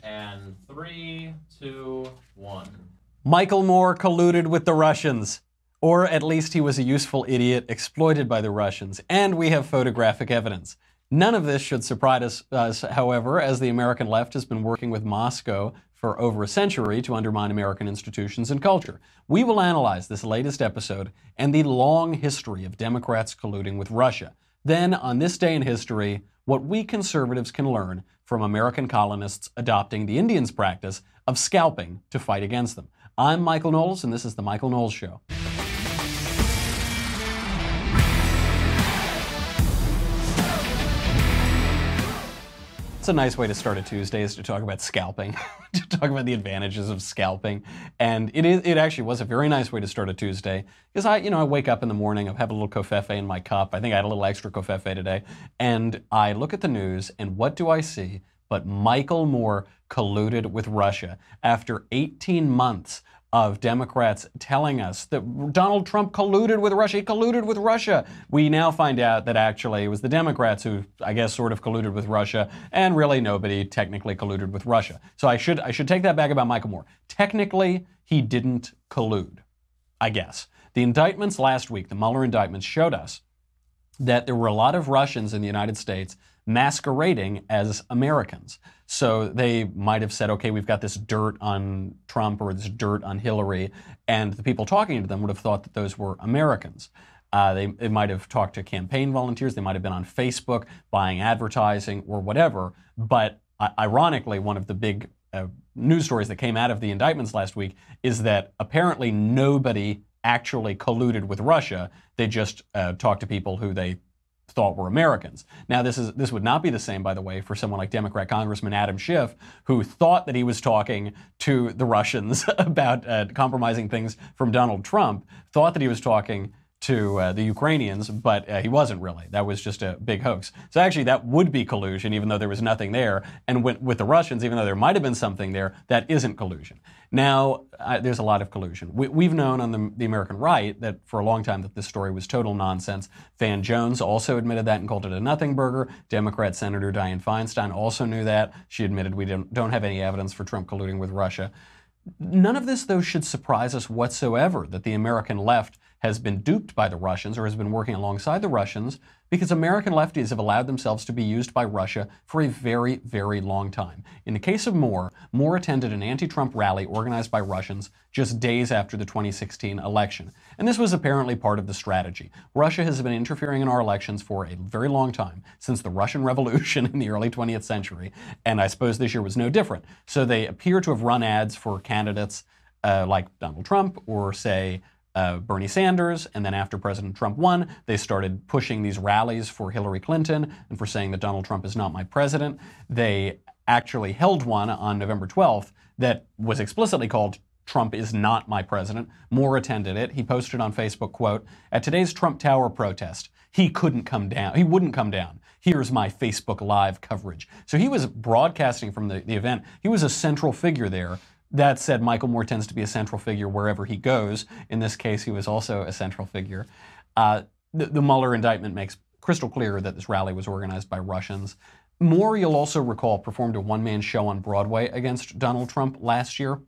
And 3, 2, 1. Michael Moore colluded with the Russians. Or at least he was a useful idiot exploited by the Russians. And we have photographic evidence. None of this should surprise us, however, as the American left has been working with Moscow for over a century to undermine American institutions and culture. We will analyze this latest episode and the long history of Democrats colluding with Russia. Then, on this day in history, what we conservatives can learn from American colonists adopting the Indians' practice of scalping to fight against them. I'm Michael Knowles, and this is The Michael Knowles Show. It's a nice way to start a Tuesday is to talk about scalping, to talk about the advantages of scalping. And it actually was a very nice way to start a Tuesday because I wake up in the morning, I have a little covfefe in my cup. I think I had a little extra covfefe today. And I look at the news and what do I see but Michael Moore colluded with Russia after 18 months of Democrats telling us that Donald Trump colluded with Russia. He colluded with Russia. We now find out that actually it was the Democrats who, I guess, sort of colluded with Russia, and really nobody technically colluded with Russia. So I should take that back about Michael Moore. Technically, he didn't collude, I guess. The indictments last week, the Mueller indictments, showed us that there were a lot of Russians in the United States masquerading as Americans. So they might have said, okay, we've got this dirt on Trump or this dirt on Hillary, and the people talking to them would have thought that those were Americans. They might have talked to campaign volunteers, they might have been on Facebook buying advertising or whatever, but ironically, one of the big news stories that came out of the indictments last week is that apparently nobody actually colluded with Russia. They just talked to people who they thought were Americans. Now, this would not be the same, by the way, for someone like Democrat Congressman Adam Schiff, who thought that he was talking to the Russians about compromising things from Donald Trump, thought that he was talking to the Ukrainians, but he wasn't really. That was just a big hoax. So actually, that would be collusion, even though there was nothing there. And with the Russians, even though there might have been something there, that isn't collusion. Now, there's a lot of collusion. We've known on the American right that for a long time that this story was total nonsense. Van Jones also admitted that and called it a nothing burger. Democrat Senator Dianne Feinstein also knew that. She admitted we don't have any evidence for Trump colluding with Russia. None of this, though, should surprise us whatsoever that the American left has been duped by the Russians or has been working alongside the Russians because American lefties have allowed themselves to be used by Russia for a very, very long time. In the case of Moore, Moore attended an anti-Trump rally organized by Russians just days after the 2016 election. And this was apparently part of the strategy. Russia has been interfering in our elections for a very long time, since the Russian Revolution in the early 20th century, and I suppose this year was no different. So they appear to have run ads for candidates like Donald Trump or, say, Bernie Sanders, and then after President Trump won, they started pushing these rallies for Hillary Clinton and for saying that Donald Trump is not my president. They actually held one on November 12th that was explicitly called Trump is not my president. Moore attended it. He posted on Facebook, quote, "At today's Trump Tower protest, he wouldn't come down. Here's my Facebook Live coverage." So he was broadcasting from the event. He was a central figure there. That said, Michael Moore tends to be a central figure wherever he goes. In this case, he was also a central figure. The Mueller indictment makes crystal clear that this rally was organized by Russians. Moore, you'll also recall, performed a one-man show on Broadway against Donald Trump last year.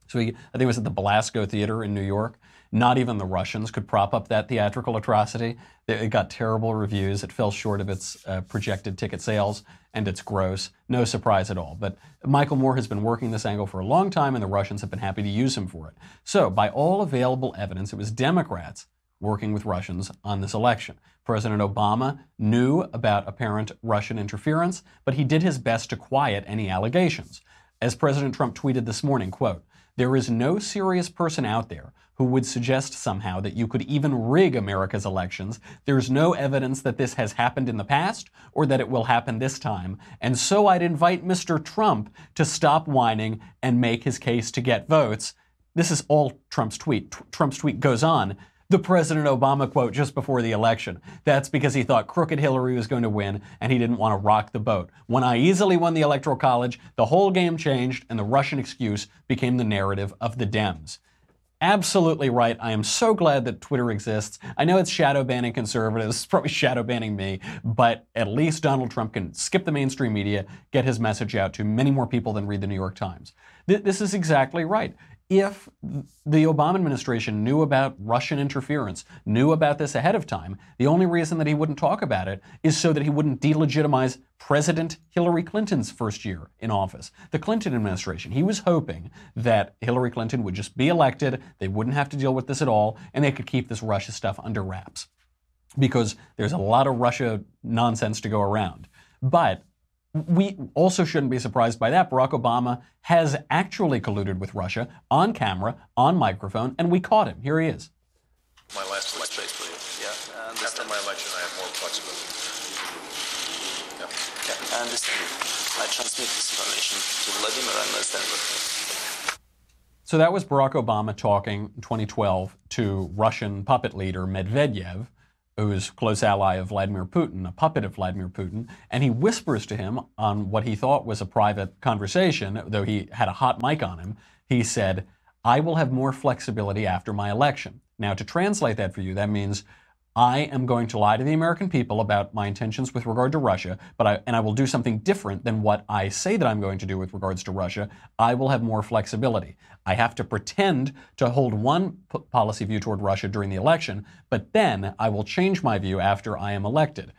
So I think it was at the Belasco Theater in New York. Not even the Russians could prop up that theatrical atrocity. It got terrible reviews. It fell short of its projected ticket sales, and it's gross. No surprise at all. But Michael Moore has been working this angle for a long time, and the Russians have been happy to use him for it. So by all available evidence, it was Democrats working with Russians on this election. President Obama knew about apparent Russian interference, but he did his best to quiet any allegations. As President Trump tweeted this morning, quote, "There is no serious person out there who would suggest somehow that you could even rig America's elections. There's no evidence that this has happened in the past or that it will happen this time. And so I'd invite Mr. Trump to stop whining and make his case to get votes." This is all Trump's tweet. Trump's tweet goes on. The President Obama quote just before the election. That's because he thought crooked Hillary was going to win and he didn't want to rock the boat. When I easily won the Electoral College, the whole game changed and the Russian excuse became the narrative of the Dems. absolutely right. I am so glad that Twitter exists. I know it's shadow banning conservatives, it's probably shadow banning me, but at least Donald Trump can skip the mainstream media, get his message out to many more people than read the New York Times. This is exactly right. If the Obama administration knew about Russian interference, knew about this ahead of time, the only reason that he wouldn't talk about it is so that he wouldn't delegitimize President Hillary Clinton's first year in office. The Clinton administration, he was hoping that Hillary Clinton would just be elected, they wouldn't have to deal with this at all, and they could keep this Russia stuff under wraps. Because there's a lot of Russia nonsense to go around. But we also shouldn't be surprised by that. Barack Obama has actually colluded with Russia on camera, on microphone, and we caught him. Here he is. My last space for you. Yeah. After my election, I have more flexibility. Yeah, I understand. I transmit this information to Vladimir and understand what. So that was Barack Obama talking in 2012 to Russian puppet leader Medvedev, who's a close ally of Vladimir Putin, a puppet of Vladimir Putin, and he whispers to him on what he thought was a private conversation, though he had a hot mic on him. He said, "I will have more flexibility after my election." Now, to translate that for you, that means I am going to lie to the American people about my intentions with regard to Russia, but I will do something different than what I say that I'm going to do with regards to Russia. I will have more flexibility. I have to pretend to hold one policy view toward Russia during the election, but then I will change my view after I am elected.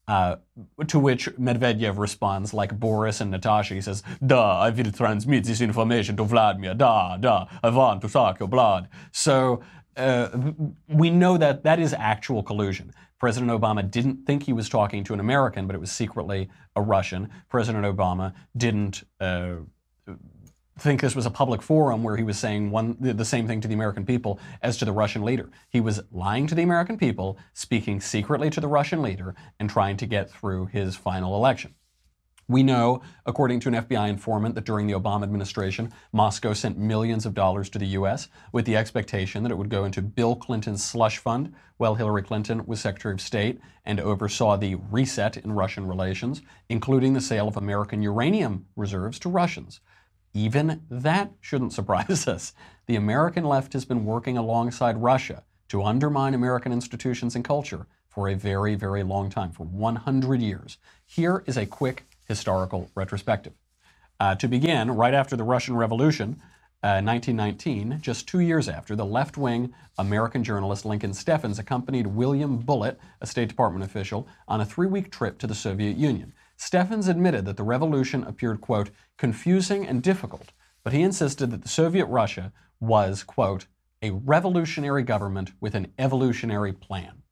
To which Medvedev responds like Boris and Natasha. He says, "Da, I will transmit this information to Vladimir. Da, I want to suck your blood." So we know that that is actual collusion. President Obama didn't think he was talking to an American, but it was secretly a Russian. President Obama didn't think this was a public forum where he was saying the same thing to the American people as to the Russian leader. He was lying to the American people, speaking secretly to the Russian leader, and trying to get through his final election. We know, according to an FBI informant, that during the Obama administration, Moscow sent millions of dollars to the U.S. with the expectation that it would go into Bill Clinton's slush fund while Hillary Clinton was Secretary of State and oversaw the reset in Russian relations, including the sale of American uranium reserves to Russians. Even that shouldn't surprise us. The American left has been working alongside Russia to undermine American institutions and culture for a very, very long time, for 100 years. Here is a quick historical retrospective. To begin, right after the Russian Revolution, 1919, just 2 years after, the left-wing American journalist Lincoln Steffens accompanied William Bullitt, a State Department official, on a 3-week trip to the Soviet Union. Steffens admitted that the revolution appeared, quote, confusing and difficult, but he insisted that the Soviet Russia was, quote, a revolutionary government with an evolutionary plan.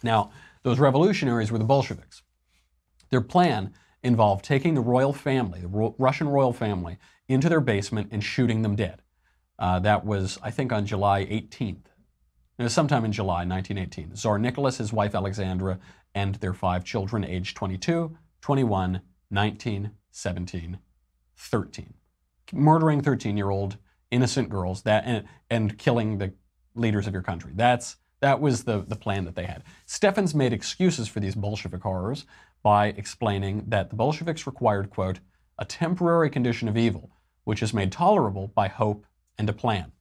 Now, those revolutionaries were the Bolsheviks. Their plan involved taking the royal family, the Russian royal family, into their basement and shooting them dead. That was, I think, on July 18th. It was sometime in July 1918. Tsar Nicholas, his wife Alexandra, and their 5 children aged 22, 21, 19, 17, 13. Murdering 13-year-old innocent girls and killing the leaders of your country. That was the plan that they had. Steffens made excuses for these Bolshevik horrors by explaining that the Bolsheviks required, quote, a temporary condition of evil, which is made tolerable by hope and a plan.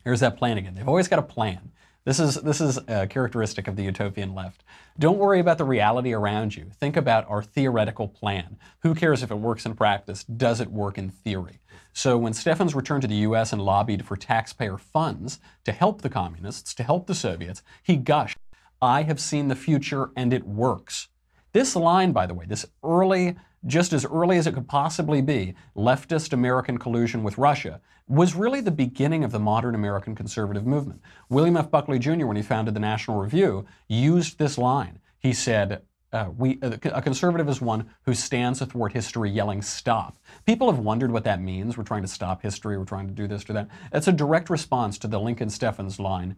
Here's that plan again. They've always got a plan. This is a characteristic of the utopian left. Don't worry about the reality around you. Think about our theoretical plan. Who cares if it works in practice? Does it work in theory? So when Steffens returned to the U.S. and lobbied for taxpayer funds to help the communists, to help the Soviets, he gushed, "I have seen the future and it works." This line, by the way, this early, just as early as it could possibly be, leftist American collusion with Russia, was really the beginning of the modern American conservative movement. William F. Buckley Jr., when he founded the National Review, used this line. He said, a conservative is one who stands athwart history yelling, "Stop." People have wondered what that means. We're trying to stop history. We're trying to do this or that. It's a direct response to the Lincoln Steffens line,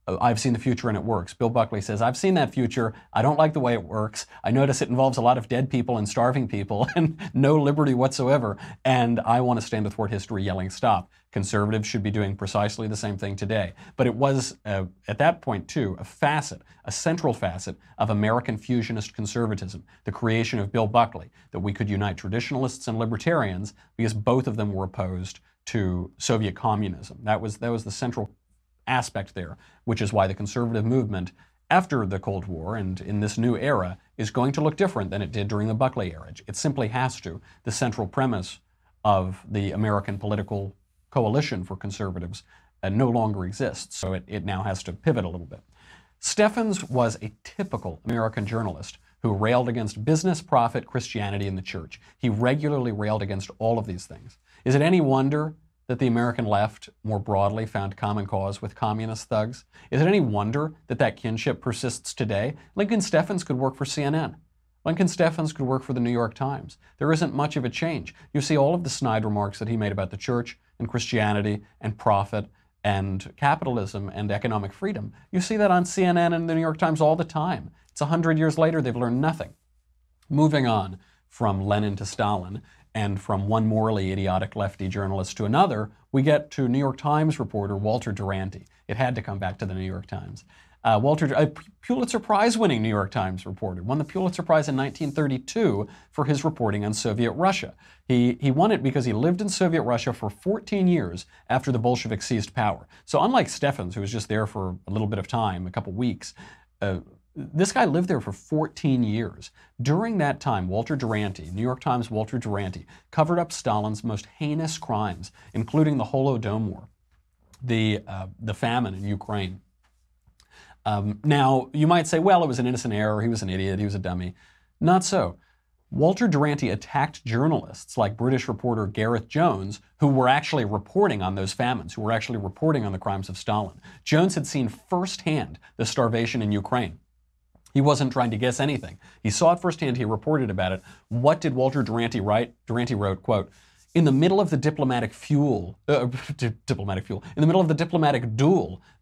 "I've seen the future and it works." Bill Buckley says, "I've seen that future. I don't like the way it works. I notice it involves a lot of dead people and starving people and no liberty whatsoever. And I want to stand athwart history yelling, 'Stop.'" Conservatives should be doing precisely the same thing today. But it was, at that point too, a central facet of American fusionist conservatism, the creation of Bill Buckley, that we could unite traditionalists and libertarians because both of them were opposed to Soviet communism. That was the central aspect there, which is why the conservative movement after the Cold War and in this new era is going to look different than it did during the Buckley era. It simply has to. The central premise of the American political coalition for conservatives no longer exists, so it now has to pivot a little bit. Steffens was a typical American journalist who railed against business, profit, Christianity, and the church. He regularly railed against all of these things. Is it any wonder that the American left, more broadly, found common cause with communist thugs? Is it any wonder that that kinship persists today? Lincoln Steffens could work for CNN. Lincoln Steffens could work for the New York Times. There isn't much of a change. You see all of the snide remarks that he made about the church and Christianity and profit and capitalism and economic freedom. You see that on CNN and the New York Times all the time. It's 100 years later, they've learned nothing. Moving on from Lenin to Stalin, and from one morally idiotic lefty journalist to another, we get to New York Times reporter Walter Duranty. It had to come back to the New York Times. A Pulitzer Prize-winning New York Times reporter, won the Pulitzer Prize in 1932 for his reporting on Soviet Russia. He won it because he lived in Soviet Russia for 14 years after the Bolsheviks seized power. So unlike Steffens, who was just there for a little bit of time, a couple weeks, this guy lived there for 14 years. During that time, Walter Duranty, New York Times' Walter Duranty, covered up Stalin's most heinous crimes, including the Holodomor War, the famine in Ukraine. Now, you might say, well, it was an innocent error, he was an idiot, he was a dummy. Not so. Walter Duranty attacked journalists like British reporter Gareth Jones, who were actually reporting on those famines, who were actually reporting on the crimes of Stalin. Jones had seen firsthand the starvation in Ukraine. He wasn't trying to guess anything. He saw it firsthand, he reported about it. What did Walter Duranty write? Duranty wrote, quote, in the middle of the diplomatic duel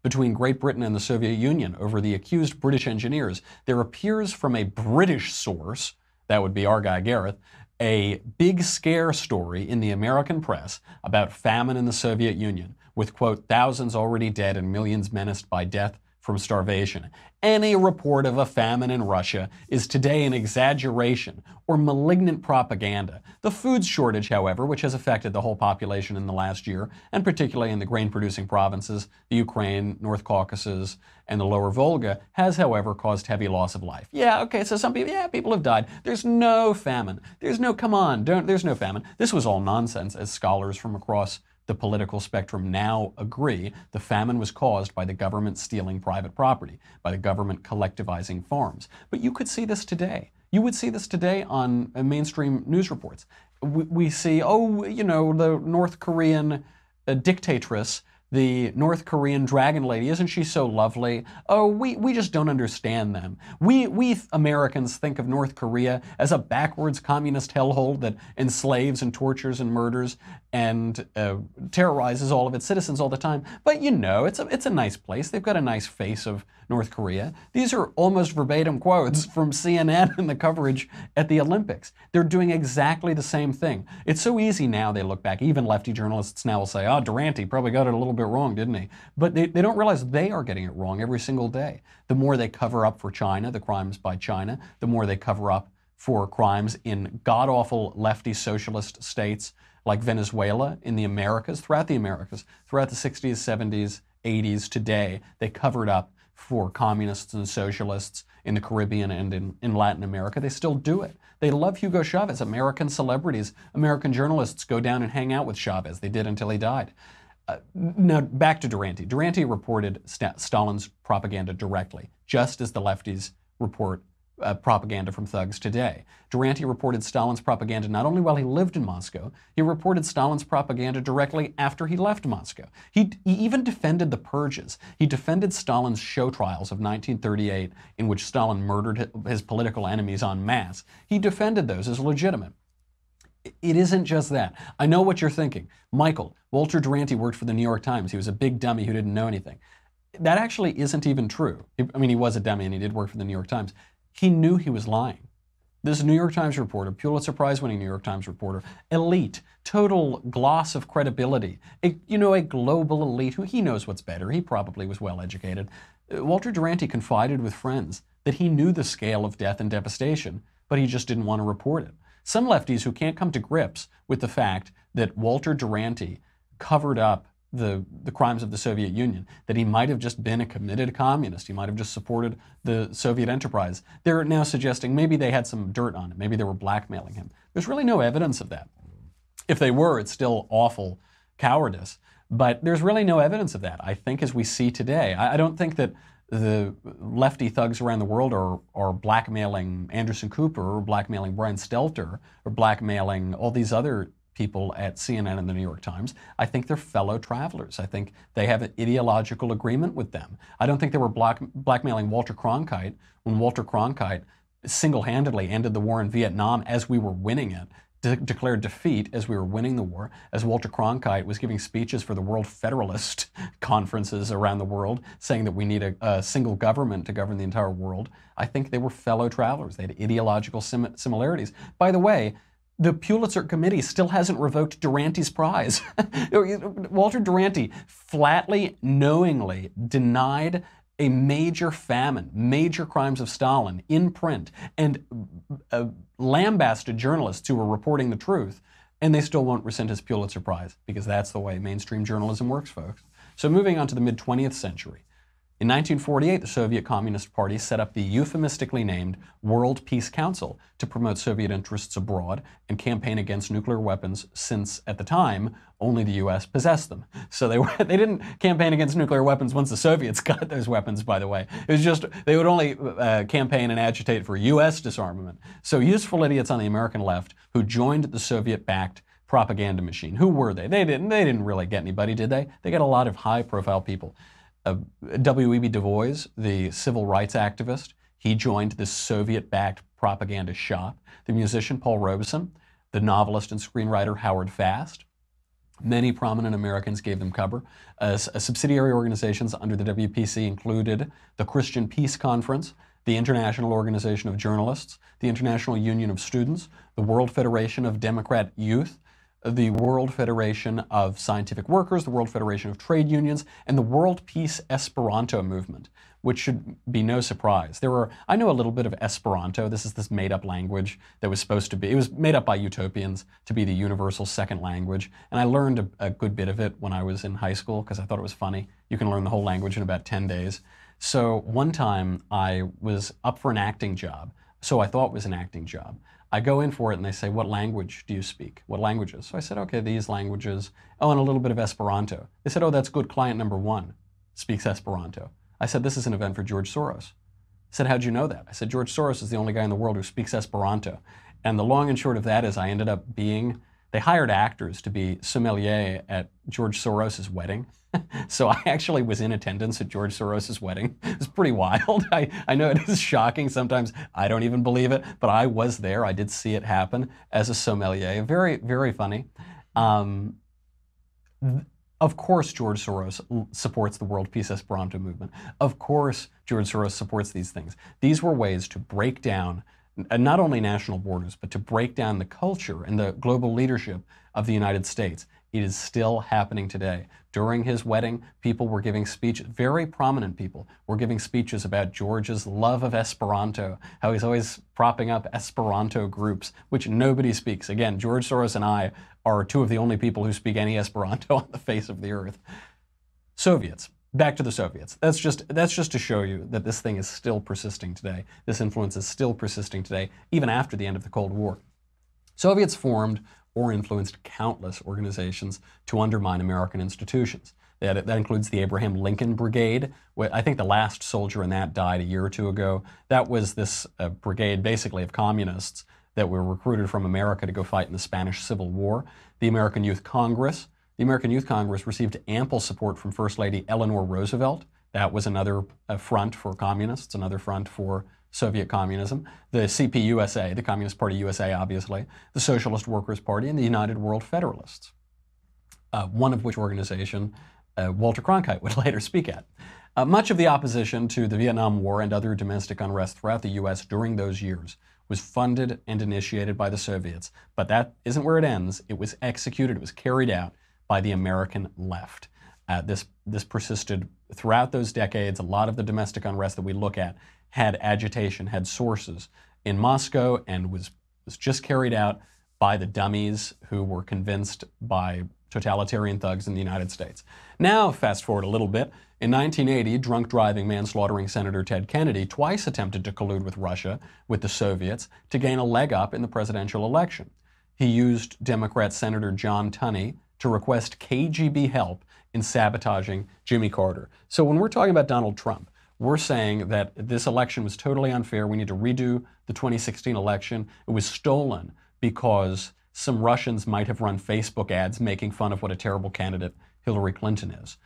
between Great Britain and the Soviet Union over the accused British engineers, there appears from a British source, that would be our guy Gareth, a big scare story in the American press about famine in the Soviet Union, with, quote, thousands already dead and millions menaced by death from starvation. Any report of a famine in Russia is today an exaggeration or malignant propaganda. The food shortage, however, which has affected the whole population in the last year, and particularly in the grain-producing provinces, the Ukraine, North Caucasus, and the lower Volga, has, however, caused heavy loss of life. Yeah, okay, so some people, people have died. There's no famine. There's no famine. This was all nonsense, as scholars from across the political spectrum now agree. The famine was caused by the government stealing private property, by the government collectivizing farms. But you could see this today. You would see this today on mainstream news reports. We see, the North Korean dictatress, the North Korean dragon lady, isn't she so lovely? Oh, we just don't understand them. We Americans think of North Korea as a backwards communist hellhole that enslaves and tortures and murders and terrorizes all of its citizens all the time. But it's a nice place. They've got a nice face of North Korea. These are almost verbatim quotes from CNN in the coverage at the Olympics. They're doing exactly the same thing. It's so easy now, they look back. Even lefty journalists now will say, Duranty probably got it a little bit wrong, didn't he? But they don't realize they are getting it wrong every single day. The more they cover up for China, the crimes by China, the more they cover up for crimes in god-awful lefty socialist states like Venezuela, in the Americas, throughout the 60s, 70s, 80s, today, they covered up for communists and socialists in the Caribbean and in Latin America. They still do it. They love Hugo Chavez. American celebrities, American journalists go down and hang out with Chavez. They did until he died. Now, back to Duranty. Duranty reported Stalin's propaganda directly, just as the lefties report propaganda from thugs today. Duranty reported Stalin's propaganda not only while he lived in Moscow, he reported Stalin's propaganda directly after he left Moscow. He even defended the purges. He defended Stalin's show trials of 1938, in which Stalin murdered his political enemies en masse. He defended those as legitimate. It isn't just that. I know what you're thinking. Michael, Walter Duranty worked for the New York Times. He was a big dummy who didn't know anything. That actually isn't even true. He was a dummy and he did work for the New York Times. He knew he was lying. This New York Times reporter, Pulitzer Prize-winning New York Times reporter, elite, total gloss of credibility, a global elite who he knows what's better. He probably was well educated. Walter Duranty confided with friends that he knew the scale of death and devastation, but he just didn't want to report it. Some lefties who can't come to grips with the fact that Walter Duranty covered up the crimes of the Soviet Union, that he might have just been a committed communist. He might have just supported the Soviet enterprise. They're now suggesting maybe they had some dirt on him. Maybe they were blackmailing him. There's really no evidence of that. If they were, it's still awful cowardice. But there's really no evidence of that, I think, as we see today. I don't think that the lefty thugs around the world are blackmailing Anderson Cooper or blackmailing Brian Stelter or blackmailing all these other people at CNN and the New York Times. I think they're fellow travelers. I think they have an ideological agreement with them. I don't think they were blackmailing Walter Cronkite when Walter Cronkite single-handedly ended the war in Vietnam as we were winning it, declared defeat as we were winning the war, as Walter Cronkite was giving speeches for the World Federalist conferences around the world, saying that we need a single government to govern the entire world. I think they were fellow travelers. They had ideological similarities. By the way, the Pulitzer Committee still hasn't revoked Duranty's prize. Walter Duranty flatly, knowingly denied a major famine, major crimes of Stalin in print, and lambasted journalists who were reporting the truth, and they still won't rescind his Pulitzer Prize, because that's the way mainstream journalism works, folks. So moving on to the mid-20th century. In 1948, the Soviet Communist Party set up the euphemistically named World Peace Council to promote Soviet interests abroad and campaign against nuclear weapons, since, at the time, only the U.S. possessed them. So they didn't campaign against nuclear weapons once the Soviets got those weapons, by the way. It was just, they would only campaign and agitate for U.S. disarmament. So useful idiots on the American left who joined the Soviet-backed propaganda machine. Who were they? They didn't really get anybody, did they? They got a lot of high-profile people. W.E.B. Du Bois, the civil rights activist, he joined the Soviet-backed propaganda shop. The musician Paul Robeson, the novelist and screenwriter Howard Fast. Many prominent Americans gave them cover. Subsidiary organizations under the WPC included the Christian Peace Conference, the International Organization of Journalists, the International Union of Students, the World Federation of Democrat Youth, the World Federation of Scientific Workers, the World Federation of Trade Unions, and the World Peace Esperanto movement, which should be no surprise. I know a little bit of Esperanto. This is this made-up language that was supposed to be, it was made up by utopians to be the universal second language, and I learned a good bit of it when I was in high school because I thought it was funny. You can learn the whole language in about 10 days. So one time I was up for an acting job, so I thought it was an acting job. I go in for it and they say, what language do you speak? What languages? So I said, okay, these languages. Oh, and a little bit of Esperanto. They said, oh, that's good. Client number one speaks Esperanto. I said, this is an event for George Soros. I said, how'd you know that? I said, George Soros is the only guy in the world who speaks Esperanto. And the long and short of that is I ended up they hired actors to be sommelier at George Soros's wedding. So I actually was in attendance at George Soros's wedding. It was pretty wild. I know it is shocking. Sometimes I don't even believe it, but I was there. I did see it happen as a sommelier. Very, very funny. Of course, George Soros supports the World Peace Esperanto movement. Of course, George Soros supports these things. These were ways to break down not only national borders, but to break down the culture and the global leadership of the United States. It is still happening today. During his wedding, people were giving speeches, very prominent people were giving speeches about George's love of Esperanto, how he's always propping up Esperanto groups, which nobody speaks. Again, George Soros and I are two of the only people who speak any Esperanto on the face of the earth. Soviets. Back to the Soviets. That's just to show you that this thing is still persisting today. This influence is still persisting today, even after the end of the Cold War. Soviets formed or influenced countless organizations to undermine American institutions. That includes the Abraham Lincoln Brigade. I think the last soldier in that died a year or two ago. That was this brigade, basically, of communists that were recruited from America to go fight in the Spanish Civil War. The American Youth Congress. The American Youth Congress received ample support from First Lady Eleanor Roosevelt. That was another front for communists, another front for Soviet communism. The CPUSA, the Communist Party USA, obviously, the Socialist Workers' Party, and the United World Federalists, one of which organization Walter Cronkite would later speak at. Much of the opposition to the Vietnam War and other domestic unrest throughout the U.S. during those years was funded and initiated by the Soviets. But that isn't where it ends. It was executed, it was carried out by the American left. This persisted throughout those decades. A lot of the domestic unrest that we look at had agitation, had sources in Moscow, and was just carried out by the dummies who were convinced by totalitarian thugs in the United States. Now, fast forward a little bit. In 1980, drunk driving, manslaughtering Senator Ted Kennedy twice attempted to collude with Russia, with the Soviets, to gain a leg up in the presidential election. He used Democrat Senator John Tunney to request KGB help in sabotaging Jimmy Carter. So when we're talking about Donald Trump, we're saying that this election was totally unfair. We need to redo the 2016 election. It was stolen because some Russians might have run Facebook ads making fun of what a terrible candidate Hillary Clinton is.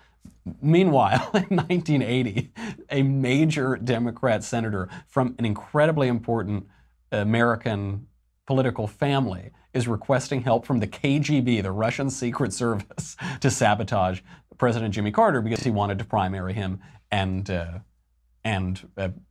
Meanwhile, in 1980, a major Democrat senator from an incredibly important American political family is requesting help from the KGB, the Russian Secret Service, to sabotage President Jimmy Carter because he wanted to primary him and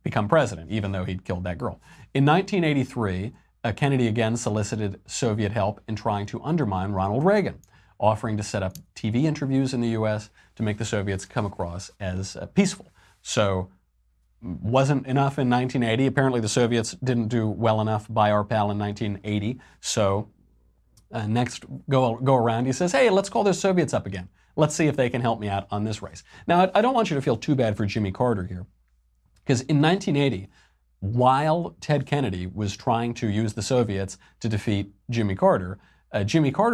become president, even though he'd killed that girl. In 1983, Kennedy again solicited Soviet help in trying to undermine Ronald Reagan, offering to set up TV interviews in the U.S. to make the Soviets come across as peaceful. So, wasn't enough in 1980. Apparently the Soviets didn't do well enough by our pal in 1980. So, next go around, he says, hey, let's call those Soviets up again. Let's see if they can help me out on this race. Now, I don't want you to feel too bad for Jimmy Carter here, because in 1980, while Ted Kennedy was trying to use the Soviets to defeat Jimmy Carter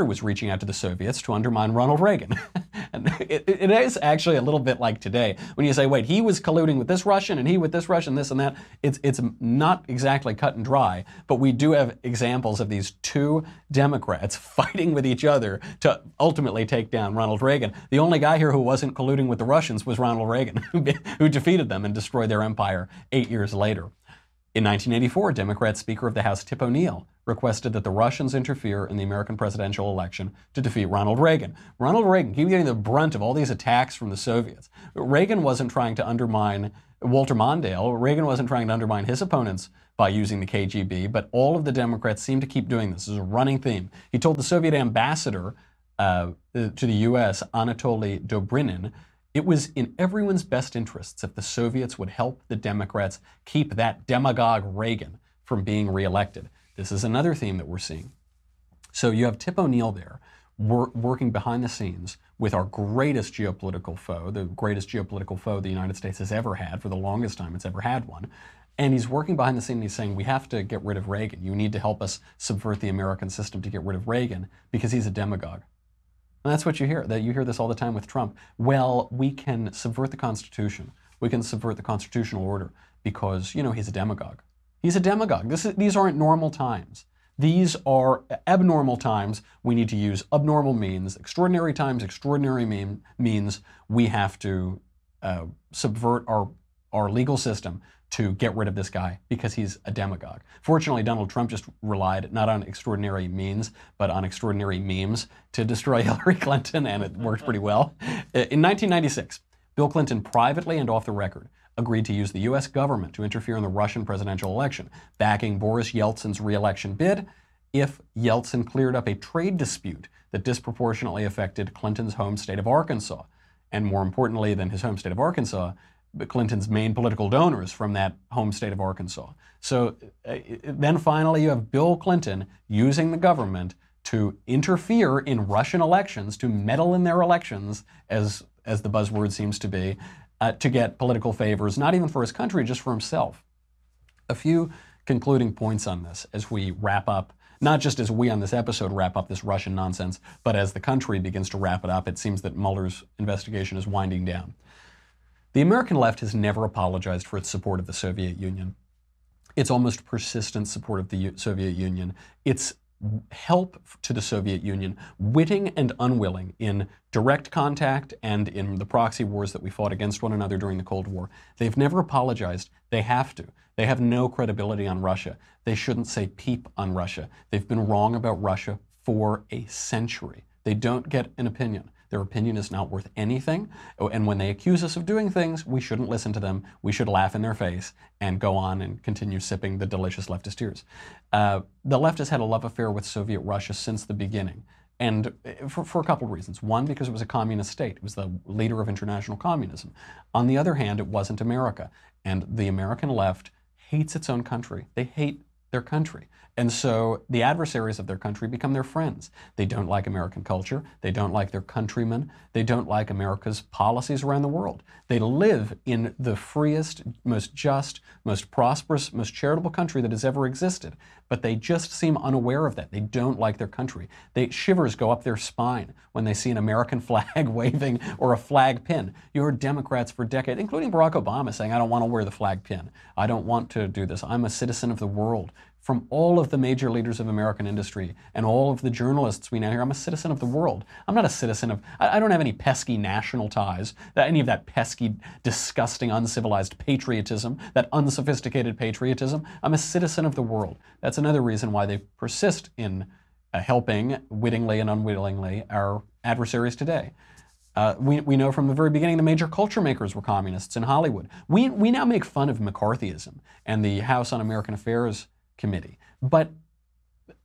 was reaching out to the Soviets to undermine Ronald Reagan. And it is actually a little bit like today when you say, wait, he was colluding with this Russian and he with this Russian, this and that. It's not exactly cut and dry, but we do have examples of these two Democrats fighting with each other to ultimately take down Ronald Reagan. The only guy here who wasn't colluding with the Russians was Ronald Reagan, who defeated them and destroyed their empire 8 years later. In 1984, Democrat Speaker of the House Tip O'Neill requested that the Russians interfere in the American presidential election to defeat Ronald Reagan. Ronald Reagan kept getting the brunt of all these attacks from the Soviets. Reagan wasn't trying to undermine Walter Mondale. Reagan wasn't trying to undermine his opponents by using the KGB, but all of the Democrats seem to keep doing this. This is a running theme. He told the Soviet ambassador to the U.S., Anatoly Dobrinin, it was in everyone's best interests if the Soviets would help the Democrats keep that demagogue Reagan from being reelected. This is another theme that we're seeing. So you have Tip O'Neill there working behind the scenes with our greatest geopolitical foe, the greatest geopolitical foe the United States has ever had for the longest time it's ever had one. And he's working behind the scenes and he's saying, we have to get rid of Reagan. You need to help us subvert the American system to get rid of Reagan because he's a demagogue. And that's what you hear. That you hear this all the time with Trump. Well, we can subvert the Constitution. We can subvert the constitutional order because, you know, he's a demagogue. He's a demagogue. These aren't normal times. These are abnormal times. We need to use abnormal means. Extraordinary times, extraordinary means. We have to subvert our legal system to get rid of this guy because he's a demagogue. Fortunately, Donald Trump just relied not on extraordinary means, but on extraordinary memes to destroy Hillary Clinton, and it worked pretty well. In 1996, Bill Clinton privately and off the record agreed to use the U.S. government to interfere in the Russian presidential election, backing Boris Yeltsin's re-election bid if Yeltsin cleared up a trade dispute that disproportionately affected Clinton's home state of Arkansas. And more importantly than his home state of Arkansas, Clinton's main political donors from that home state of Arkansas. So then finally you have Bill Clinton using the government to interfere in Russian elections, to meddle in their elections, as the buzzword seems to be, to get political favors, not even for his country, just for himself. A few concluding points on this as we wrap up, not just as we on this episode wrap up this Russian nonsense, but as the country begins to wrap it up. It seems that Mueller's investigation is winding down. The American left has never apologized for its support of the Soviet Union. Its almost persistent support of the Soviet Union, its help to the Soviet Union, witting and unwilling in direct contact and in the proxy wars that we fought against one another during the Cold War. They've never apologized. They have to. They have no credibility on Russia. They shouldn't say peep on Russia. They've been wrong about Russia for a century. They don't get an opinion. Their opinion is not worth anything. And when they accuse us of doing things, we shouldn't listen to them. We should laugh in their face and go on and continue sipping the delicious leftist tears. The left has had a love affair with Soviet Russia since the beginning. And for a couple of reasons. One, because it was a communist state. It was the leader of international communism. On the other hand, it wasn't America. And the American left hates its own country. They hate their country. And so the adversaries of their country become their friends. They don't like American culture. They don't like their countrymen. They don't like America's policies around the world. They live in the freest, most just, most prosperous, most charitable country that has ever existed. But they just seem unaware of that. They don't like their country. Shivers go up their spine when they see an American flag waving or a flag pin. You heard Democrats for decades, including Barack Obama, saying, I don't want to wear the flag pin. I don't want to do this. I'm a citizen of the world. From all of the major leaders of American industry and all of the journalists we now hear, I'm a citizen of the world. I'm not a citizen of, I don't have any pesky national ties, any of that pesky, disgusting, uncivilized patriotism, that unsophisticated patriotism. I'm a citizen of the world. That's another reason why they persist in helping, wittingly and unwittingly, our adversaries today. We know from the very beginning the major culture makers were communists in Hollywood. We now make fun of McCarthyism and the House On-American Affairs Committee, but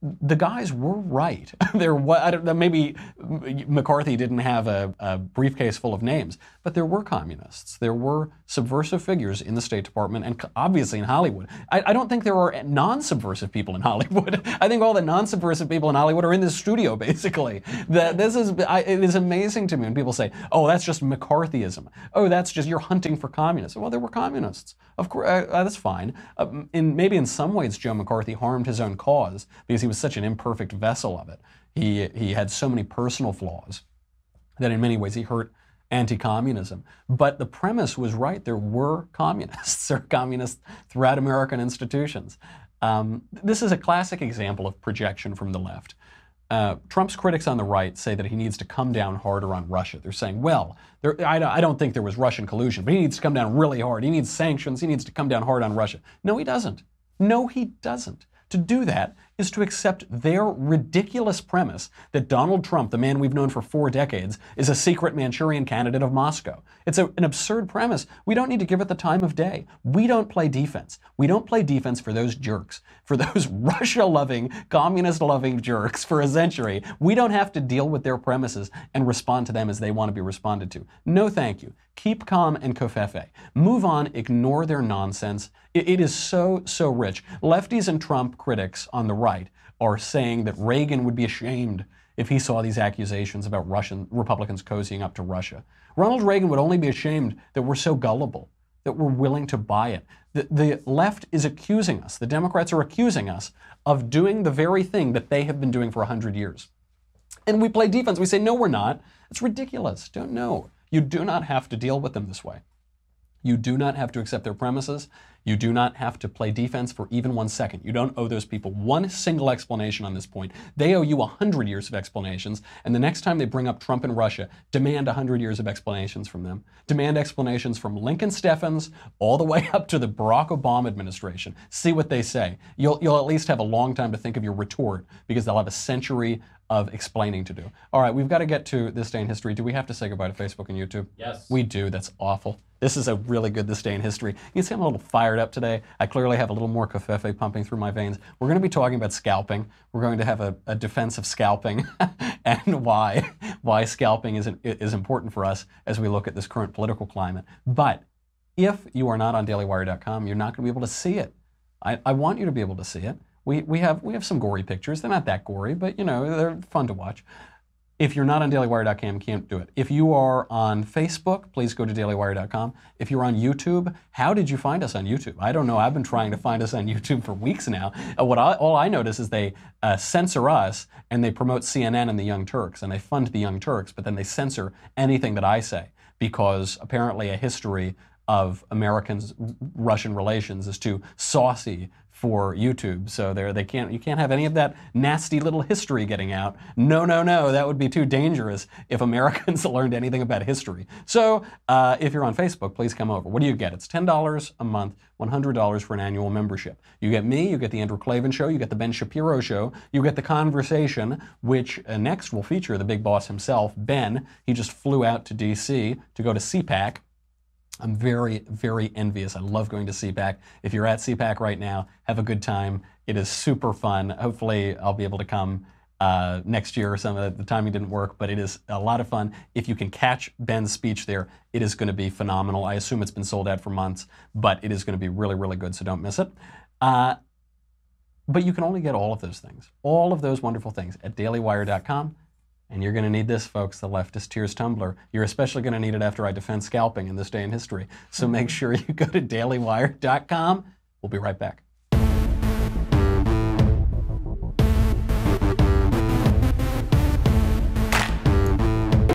the guys were right. Maybe McCarthy didn't have a briefcase full of names, but there were communists. There were subversive figures in the State Department and obviously in Hollywood. I don't think there are non-subversive people in Hollywood. I think all the non-subversive people in Hollywood are in this studio, basically. It is amazing to me when people say, oh, that's just McCarthyism. Oh, that's just, you're hunting for communists. Well, there were communists. Of course, that's fine. Maybe in some ways Joe McCarthy harmed his own cause because he was such an imperfect vessel of it. He had so many personal flaws that in many ways he hurt anti-communism. But the premise was right. There were communists. There are communists throughout American institutions. This is a classic example of projection from the left. Trump's critics on the right say that he needs to come down harder on Russia. They're saying, well, I don't think there was Russian collusion, but he needs to come down really hard. He needs sanctions. He needs to come down hard on Russia. No, he doesn't. No, he doesn't. To do that is to accept their ridiculous premise that Donald Trump, the man we've known for 4 decades, is a secret Manchurian candidate of Moscow. It's an absurd premise. We don't need to give it the time of day. We don't play defense. We don't play defense for those jerks, for those Russia-loving, communist-loving jerks for a century. We don't have to deal with their premises and respond to them as they want to be responded to. No, thank you. Keep calm and covfefe. Move on, ignore their nonsense. It is so rich. Lefties and Trump critics on the right are saying that Reagan would be ashamed if he saw these accusations about Russian Republicans cozying up to Russia. Ronald Reagan would only be ashamed that we're so gullible, that we're willing to buy it. The left is accusing us, the Democrats are accusing us of doing the very thing that they have been doing for 100 years. And we play defense. We say, no, we're not. It's ridiculous. Don't know. You do not have to deal with them this way. You do not have to accept their premises. You do not have to play defense for even 1 second. You don't owe those people one single explanation on this point. They owe you 100 years of explanations, and the next time they bring up Trump and Russia, demand 100 years of explanations from them. Demand explanations from Lincoln Steffens all the way up to the Barack Obama administration. See what they say. You'll at least have a long time to think of your retort because they'll have a century of explaining to do. All right, we've got to get to This Day in History. Do we have to say goodbye to Facebook and YouTube? Yes. We do. That's awful. This is a really good This Day in History. You can see I'm a little fired up today. I clearly have a little more covfefe pumping through my veins. We're going to be talking about scalping. We're going to have a defense of scalping and why scalping is important for us as we look at this current political climate. But if you are not on dailywire.com, you're not going to be able to see it. I want you to be able to see it. We have some gory pictures. They're not that gory, but they're fun to watch. If you're not on dailywire.com, you can't do it. If you are on Facebook, please go to dailywire.com. If you're on YouTube, how did you find us on YouTube? I don't know. I've been trying to find us on YouTube for weeks now. All I notice is they censor us and they promote CNN and the Young Turks, and they fund the Young Turks, but then they censor anything that I say because apparently a history of American-Russian relations is too saucy for YouTube, so you can't have any of that nasty little history getting out. No, that would be too dangerous if Americans learned anything about history. So if you're on Facebook, please come over. What do you get? It's $10 a month, $100 for an annual membership. You get me, you get the Andrew Klavan Show, you get the Ben Shapiro Show, you get the Conversation, which next will feature the big boss himself, Ben. He just flew out to D.C. to go to CPAC. I'm very, very envious. I love going to CPAC. If you're at CPAC right now, have a good time. It is super fun. Hopefully, I'll be able to come next year or something. The timing didn't work, but it is a lot of fun. If you can catch Ben's speech there, it is going to be phenomenal. I assume it's been sold out for months, but it is going to be really, really good, so don't miss it. But you can only get all of those things, all of those wonderful things at dailywire.com. And you're going to need this, folks, the Leftist Tears Tumbler. You're especially going to need it after I defend scalping in this day in history. So make sure you go to dailywire.com. We'll be right back.